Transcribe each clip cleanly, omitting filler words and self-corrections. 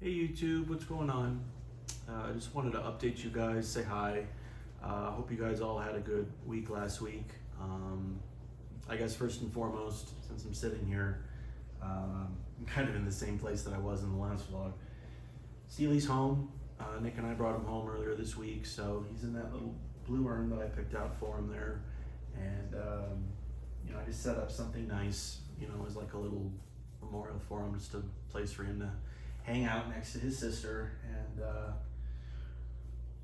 Hey YouTube, what's going on? I just wanted to update you guys, say hi. Hope you guys all had a good week last week. I guess first and foremost, since I'm sitting here, I'm kind of in the same place that I was in the last vlog. Steely's home. Nick and I brought him home earlier this week, so he's in that little blue urn that I picked out for him there. And I just set up something nice, as like a little memorial for him, just a place for him to hang out next to his sister. And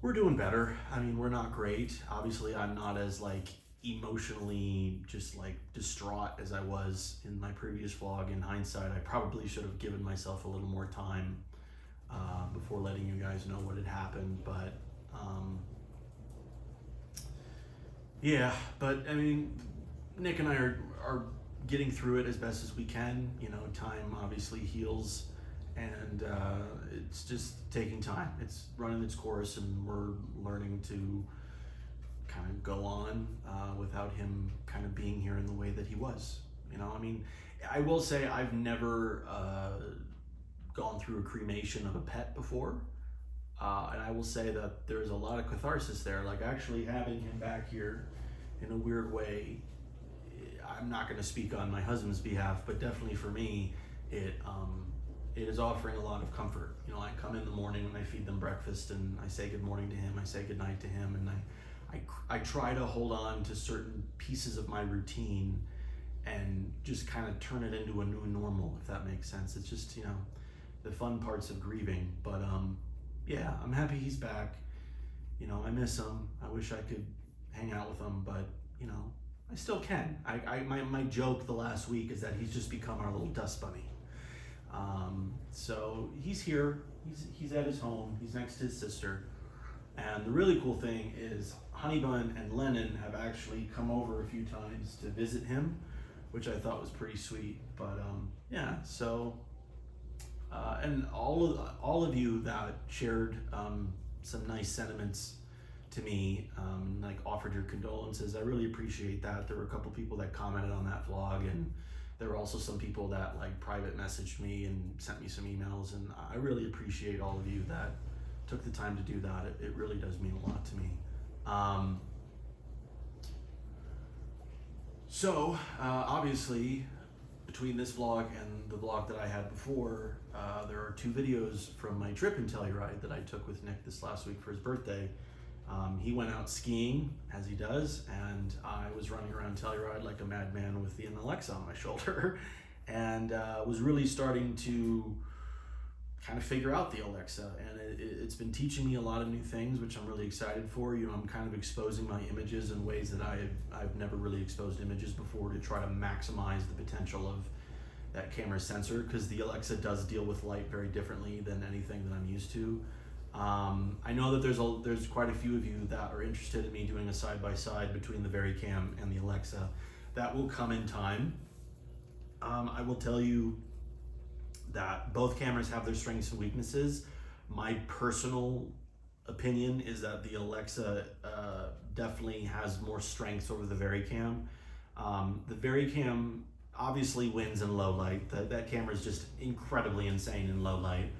we're doing better. I mean, we're not great. Obviously, I'm not as like emotionally just like distraught as I was in my previous vlog. In hindsight, I probably should have given myself a little more time before letting you guys know what had happened. But yeah, but I mean, Nick and I are getting through it as best as we can. Time obviously heals, and it's just taking time. It's running its course, and we're learning to kind of go on without him kind of being here in the way that he was. I mean, I will say I've never gone through a cremation of a pet before. And I will say that there's a lot of catharsis there. Like actually having him back here in a weird way, I'm not going to speak on my husband's behalf, but definitely for me, it is offering a lot of comfort. I come in the morning and I feed them breakfast and I say good morning to him, I say good night to him, and I try to hold on to certain pieces of my routine and just kind of turn it into a new normal, if that makes sense. It's just, the fun parts of grieving. But yeah, I'm happy he's back. I miss him. I wish I could hang out with him, but I still can. My joke the last week is that he's just become our little dust bunny. So he's here. He's at his home. He's next to his sister. And the really cool thing is Honeybun and Lennon have actually come over a few times to visit him, which I thought was pretty sweet. But yeah, so and all of you that shared some nice sentiments to me, like offered your condolences, I really appreciate that. There were a couple people that commented on that vlog, and there were also some people that like private messaged me and sent me some emails, and I really appreciate all of you that took the time to do that. It really does mean a lot to me. So obviously, between this vlog and the vlog that I had before, there are two videos from my trip in Telluride that I took with Nick this last week for his birthday. He went out skiing, as he does, and I was running around Telluride like a madman with the Alexa on my shoulder, and was really starting to kind of figure out the Alexa, and it's been teaching me a lot of new things, which I'm really excited for. I'm kind of exposing my images in ways that I've never really exposed images before, to try to maximize the potential of that camera sensor, because the Alexa does deal with light very differently than anything that I'm used to. I know that there's quite a few of you that are interested in me doing a side-by-side between the VariCam and the Alexa. That will come in time. I will tell you that both cameras have their strengths and weaknesses. My personal opinion is that the Alexa definitely has more strengths over the VariCam. The VariCam obviously wins in low light. That camera is just incredibly insane in low light.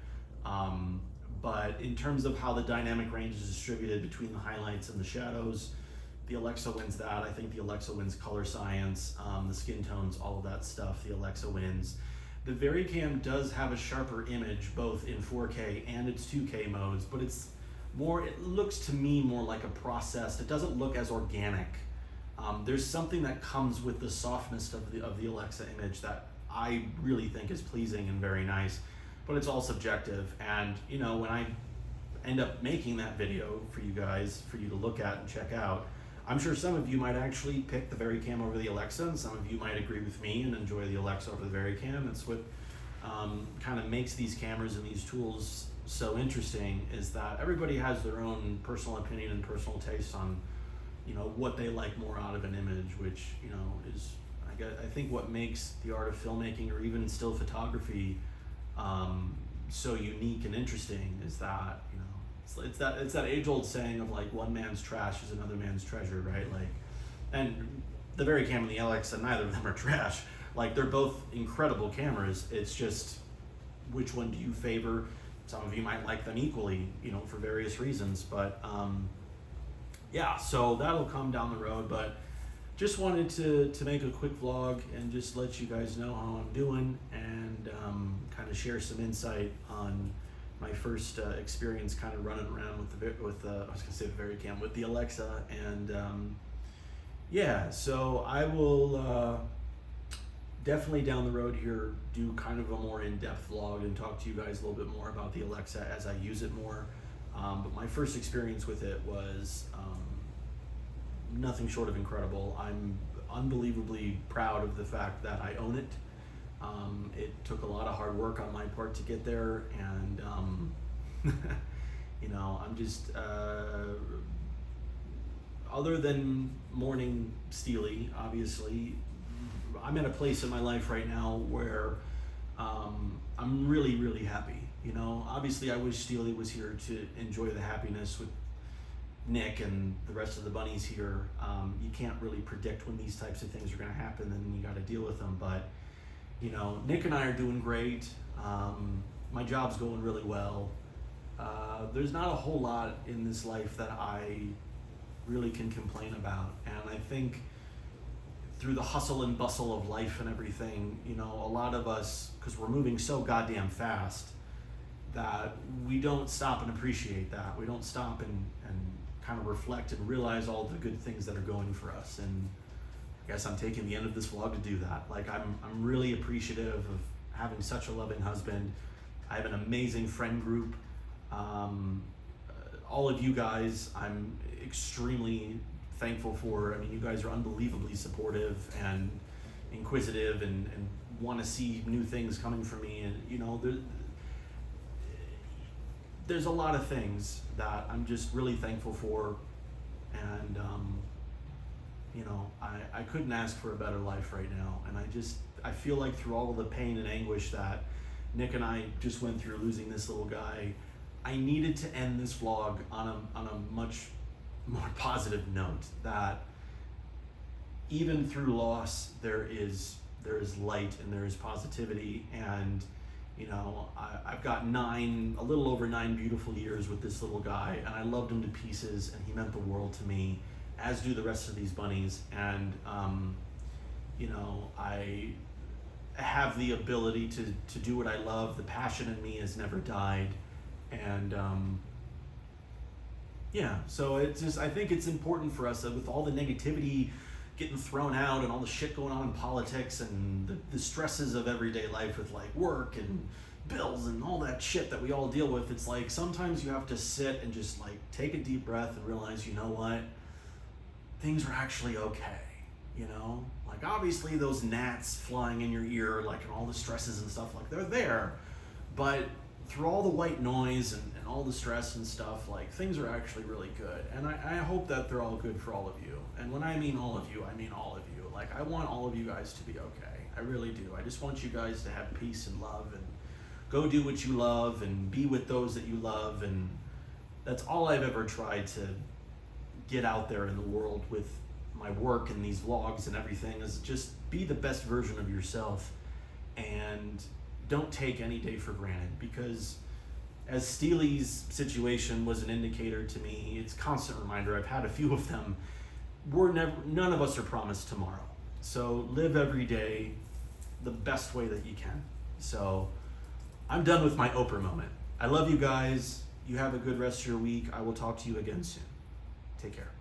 But in terms of how the dynamic range is distributed between the highlights and the shadows, the Alexa wins that. I think the Alexa wins color science, the skin tones, all of that stuff, the Alexa wins. The VariCam does have a sharper image, both in 4K and its 2K modes, but it looks to me more like a processed. It doesn't look as organic. There's something that comes with the softness of the Alexa image that I really think is pleasing and very nice. But it's all subjective, and when I end up making that video for you guys, for you to look at and check out, I'm sure some of you might actually pick the VariCam over the Alexa, and some of you might agree with me and enjoy the Alexa over the VariCam. It's what kind of makes these cameras and these tools so interesting, is that everybody has their own personal opinion and personal taste on what they like more out of an image, which is I think what makes the art of filmmaking, or even still photography, so unique and interesting, is that it's that age-old saying of like, one man's trash is another man's treasure, right? Like, and the VariCam and the Alexa, neither of them are trash. Like, they're both incredible cameras. It's just, which one do you favor? some of you might like them equally, for various reasons. But yeah, so that'll come down the road. But just wanted to make a quick vlog and just let you guys know how I'm doing, and kind of share some insight on my first experience kind of running around with the Alexa. And yeah, so I will definitely down the road here do kind of a more in-depth vlog and talk to you guys a little bit more about the Alexa as I use it more. But my first experience with it was nothing short of incredible. I'm unbelievably proud of the fact that I own it. It took a lot of hard work on my part to get there, and I'm just other than mourning Steely, obviously, I'm in a place in my life right now where I'm really, really happy. Obviously I wish Steely was here to enjoy the happiness with Nick and the rest of the bunnies here. You can't really predict when these types of things are going to happen, and you got to deal with them. But Nick and I are doing great. My job's going really well. There's not a whole lot in this life that I really can complain about, and I think through the hustle and bustle of life and everything, a lot of us, because we're moving so goddamn fast, that we don't stop and appreciate that. We don't stop and kind of reflect and realize all the good things that are going for us. And I guess I'm taking the end of this vlog to do that. Like, I'm really appreciative of having such a loving husband. I have an amazing friend group. All of you guys, I'm extremely thankful for. I mean, you guys are unbelievably supportive and inquisitive, and want to see new things coming from me. And there's a lot of things that I'm just really thankful for, and I couldn't ask for a better life right now. And I feel like through all of the pain and anguish that Nick and I just went through losing this little guy, I needed to end this vlog on a much more positive note, that even through loss there is light and there is positivity. And I've got a little over 9 beautiful years with this little guy, and I loved him to pieces, and he meant the world to me, as do the rest of these bunnies. And I have the ability to do what I love. The passion in me has never died. And yeah, so it's just, I think it's important for us that with all the negativity getting thrown out and all the shit going on in politics and the stresses of everyday life with like work and bills and all that shit that we all deal with, it's like sometimes you have to sit and just like take a deep breath and realize, you know what, things are actually okay. Like, obviously those gnats flying in your ear, like, and all the stresses and stuff, like, they're there, but through all the white noise and all the stress and stuff, like, things are actually really good. And I hope that they're all good for all of you. And when I mean all of you, I mean all of you. Like, I want all of you guys to be okay. I really do. I just want you guys to have peace and love, and go do what you love and be with those that you love. And that's all I've ever tried to get out there in the world with my work and these vlogs and everything, is just be the best version of yourself, and don't take any day for granted. Because as Steely's situation was an indicator to me, it's a constant reminder. I've had a few of them. None of us are promised tomorrow. So live every day the best way that you can. So I'm done with my Oprah moment. I love you guys. You have a good rest of your week. I will talk to you again soon. Take care.